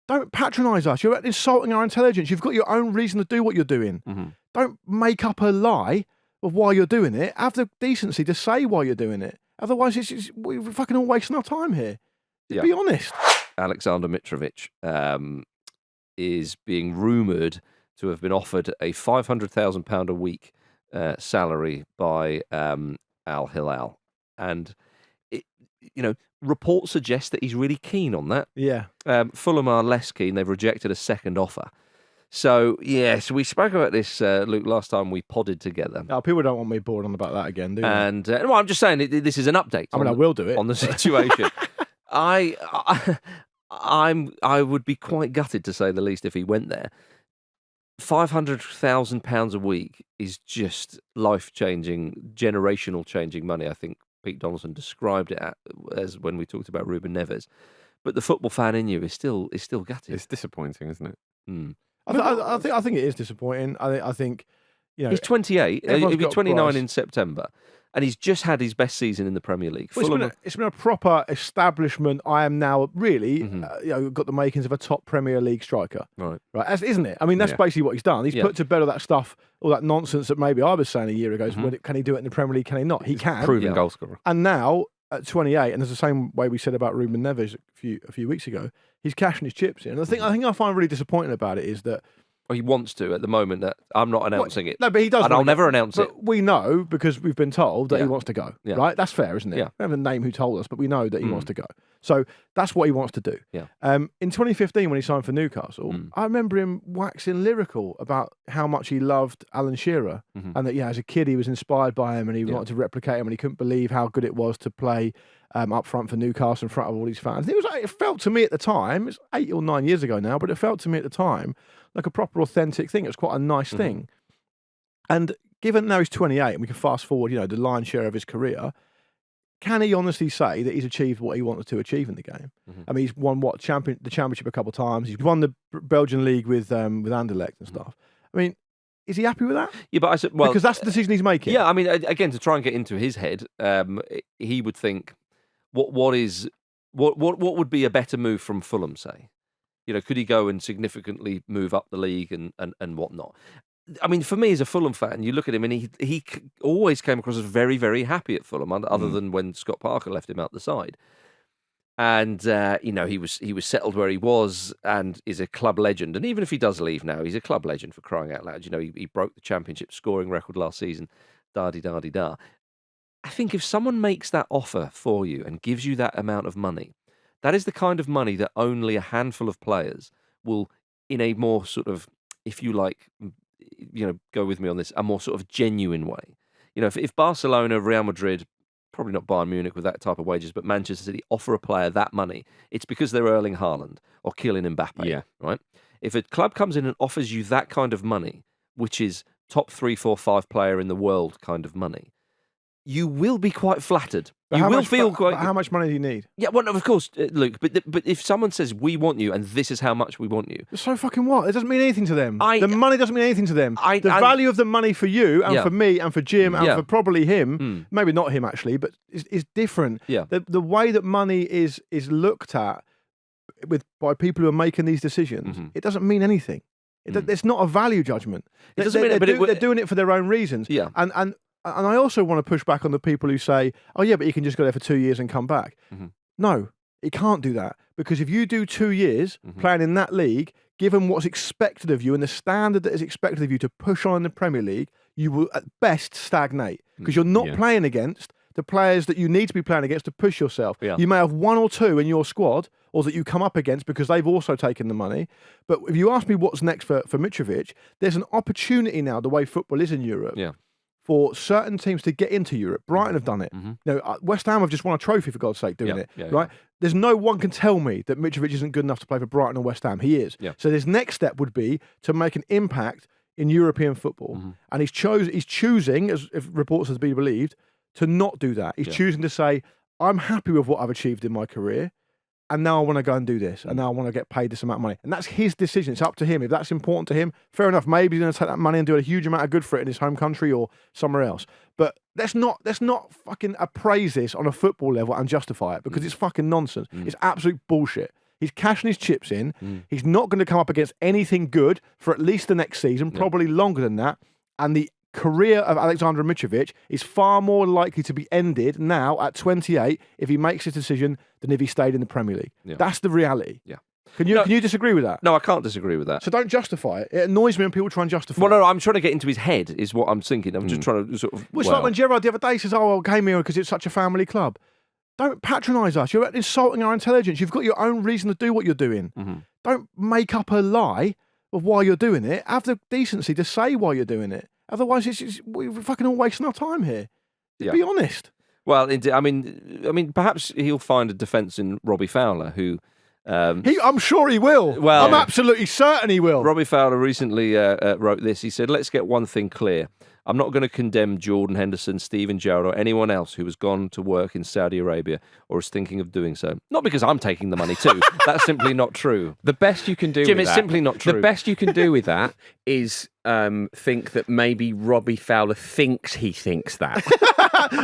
don't patronise us. You're insulting our intelligence. You've got your own reason to do what you're doing. Don't make up a lie of why you're doing it. Have the decency to say why you're doing it. Otherwise, we're fucking all wasting our time here. Be honest. Aleksandar Mitrović is being rumoured to have been offered a £500,000 a week salary by Al Hilal, and reports suggest that he's really keen on that. Yeah. Fulham are less keen. They've rejected a second offer. So we spoke about this, Luke, last time we podded together. Oh, people don't want me bored on about that again, do they? And well, I'm just saying this is an update. I will do it on the situation. I would be quite gutted, to say the least, if he went there. £500,000 a week is just life-changing, generational-changing money. I think Pete Donaldson described it as when we talked about Ruben Neves. But the football fan in you is still gutted. It's disappointing, isn't it? Mm. I think it is disappointing. I think he's 28. He'll be 29 in September. And he's just had his best season in the Premier League. Well, it's been a proper establishment. I am now really, got the makings of a top Premier League striker. Right, isn't it? I mean, that's basically what he's done. He's put to bed all that stuff, all that nonsense that maybe I was saying a year ago. Can he do it in the Premier League? Can he not? He can. Proven goal scorer. And now at 28, and it's the same way we said about Ruben Neves a few weeks ago. He's cashing his chips in. And the thing I find really disappointing about it is that. Well, he wants to at the moment. That I'm not announcing it. No, but he does. And I'll never announce it. We know because we've been told that he wants to go. Yeah. Right? That's fair, isn't it? Yeah. We haven't named who told us, but we know that he wants to go. So that's what he wants to do. Yeah. In 2015, when he signed for Newcastle, I remember him waxing lyrical about how much he loved Alan Shearer and that as a kid he was inspired by him and he wanted to replicate him and he couldn't believe how good it was to play up front for Newcastle in front of all these fans. And it felt to me at the time, it's 8 or 9 years ago now, but it felt to me at the time like a proper authentic thing. It was quite a nice thing. And given now he's 28 and we can fast forward, the lion's share of his career, can he honestly say that he's achieved what he wanted to achieve in the game? I mean, he's won the championship a couple of times. He's won the Belgian league with Anderlecht and stuff. I mean, is he happy with that? Yeah, but I said, well, because that's the decision he's making. Yeah, I mean, again, to try and get into his head, he would think, what would be a better move from Fulham, say? Could he go and significantly move up the league and whatnot? I mean, for me as a Fulham fan, you look at him and he always came across as very, very happy at Fulham, other than when Scott Parker left him out the side. And he was settled where he was and is a club legend. And even if he does leave now, he's a club legend, for crying out loud. He broke the championship scoring record last season. Da-di-da-di-da. I think if someone makes that offer for you and gives you that amount of money, that is the kind of money that only a handful of players will, in a more sort of, if you like, go with me on this, a more sort of genuine way. If Barcelona, Real Madrid, probably not Bayern Munich with that type of wages, but Manchester City offer a player that money, it's because they're Erling Haaland or Kylian Mbappe, right? If a club comes in and offers you that kind of money, which is top 3, 4, 5 player in the world kind of money, you will be quite flattered. But you will feel quite. But how much money do you need? Yeah, well, of course, Luke. But if someone says we want you and this is how much we want you, so fucking what? It doesn't mean anything to them. The money doesn't mean anything to them. The value of the money for you and for me and for Jim and for probably him, maybe not him actually, but is different. Yeah. The way that money is looked at by people who are making these decisions, it doesn't mean anything. It's not a value judgment. It doesn't mean they're doing it for their own reasons. Yeah. And I also want to push back on the people who say, oh, yeah, but you can just go there for 2 years and come back. No, you can't do that. Because if you do 2 years playing in that league, given what's expected of you and the standard that is expected of you to push on in the Premier League, you will at best stagnate. Because you're not playing against the players that you need to be playing against to push yourself. Yeah. You may have 1 or 2 in your squad or that you come up against because they've also taken the money. But if you ask me what's next for Mitrović, there's an opportunity now, the way football is in Europe, for certain teams to get into Europe. Brighton have done it. West Ham have just won a trophy, for God's sake, doing it. Right? There's no one can tell me that Mitrović isn't good enough to play for Brighton or West Ham. He is. So his next step would be to make an impact in European football. And he's choosing, as if reports are to be believed, to not do that. He's choosing to say, I'm happy with what I've achieved in my career. And now I want to go and do this. And now I want to get paid this amount of money. And that's his decision. It's up to him. If that's important to him, fair enough. Maybe he's going to take that money and do a huge amount of good for it in his home country or somewhere else. But let's not fucking appraise this on a football level and justify it because it's fucking nonsense. It's absolute bullshit. He's cashing his chips in. He's not going to come up against anything good for at least the next season, probably longer than that. And the career of Aleksandar Mitrović is far more likely to be ended now at 28 if he makes his decision than if he stayed in the Premier League. Yeah. That's the reality. Yeah. Can you disagree with that? No, I can't disagree with that. So don't justify it. It annoys me when people try and justify it. No, I'm trying to get into his head, is what I'm thinking. I'm just trying to sort of... Well, it's like when Gerrard the other day says, I came here because it's such a family club. Don't patronise us. You're insulting our intelligence. You've got your own reason to do what you're doing. Don't make up a lie of why you're doing it. Have the decency to say why you're doing it. Otherwise, we're fucking all wasting our time here. Be honest. Well, I mean, perhaps he'll find a defence in Robbie Fowler, who... I'm sure he will. Well, I'm absolutely certain he will. Robbie Fowler recently wrote this. He said, "Let's get one thing clear. I'm not going to condemn Jordan Henderson, Steven Gerrard, or anyone else who has gone to work in Saudi Arabia or is thinking of doing so. Not because I'm taking the money too. That's simply not true. The best you can do Jim, with it's that, simply not true. The best you can do with that is think that maybe Robbie Fowler thinks he thinks that.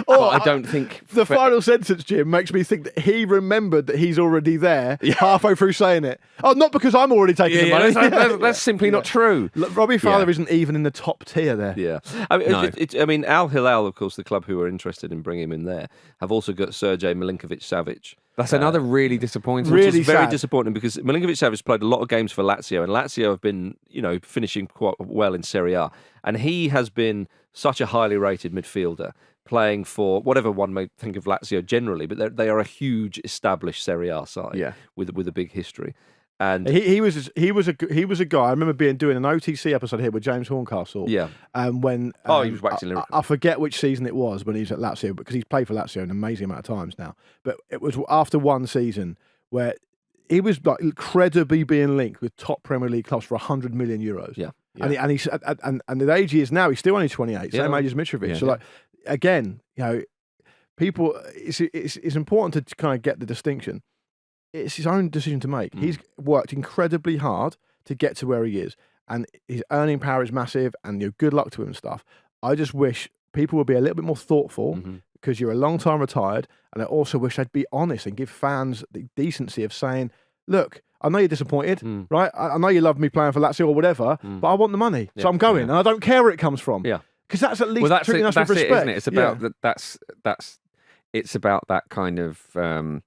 But I don't think... The final sentence, Jim, makes me think that he remembered that he's already there halfway through saying it. Oh, not because I'm already taking the money. That's simply not true. Look, Robbie Fowler isn't even in the top tier there. Yeah. I mean, Al Hilal, of course, the club who are interested in bringing him in there, have also got Sergej Milinković-Savić. That's another really disappointing. Really very disappointing because Milinković-Savić played a lot of games for Lazio, and Lazio have been, finishing quite well in Serie A. And he has been such a highly rated midfielder, playing for whatever one may think of Lazio generally, but they are a huge established Serie A side with a big history. And he was a guy. I remember doing an OTC episode here with James Horncastle. Yeah. When he was waxing lyrical. I forget which season it was when he was at Lazio, because he's played for Lazio an amazing amount of times now. But it was after one season where he was like incredibly being linked with top Premier League clubs for €100 million. Yeah. And the age he is now, he's still only 28, same age as Mitrović. Yeah. So like again, people, it's important to kind of get the distinction. It's his own decision to make. He's worked incredibly hard to get to where he is, and his earning power is massive, and good luck to him and stuff. I just wish people would be a little bit more thoughtful, because you're a long time retired, and I also wish they'd be honest and give fans the decency of saying, look, I know you're disappointed, right? I know you love me playing for Lazio or whatever, but I want the money, so I'm going, and I don't care where it comes from. Yeah. Because that's at least treating us with respect. Isn't it? It's about it's about that kind of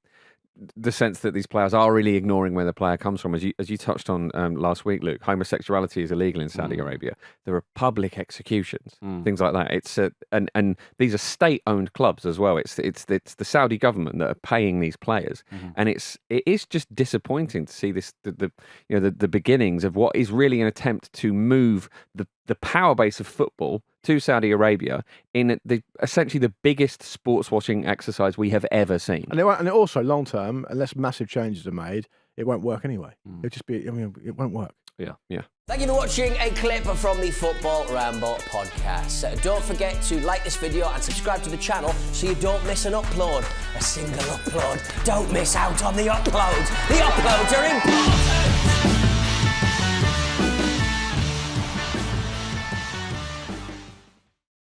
the sense that these players are really ignoring where the player comes from. As you touched on last week, Luke, homosexuality is illegal in Saudi Arabia. There are public executions, things like that. It's and these are state-owned clubs as well. It's the Saudi government that are paying these players, and it is just disappointing to see this the beginnings of what is really an attempt to move the power base of football to Saudi Arabia in essentially the biggest sports watching exercise we have ever seen. And it also, long term, unless massive changes are made, it won't work anyway. It'll just be, it won't work. Yeah. Thank you for watching a clip from the Football Ramble podcast. Don't forget to like this video and subscribe to the channel so you don't miss an upload. A single upload. Don't miss out on the uploads. The uploads are important.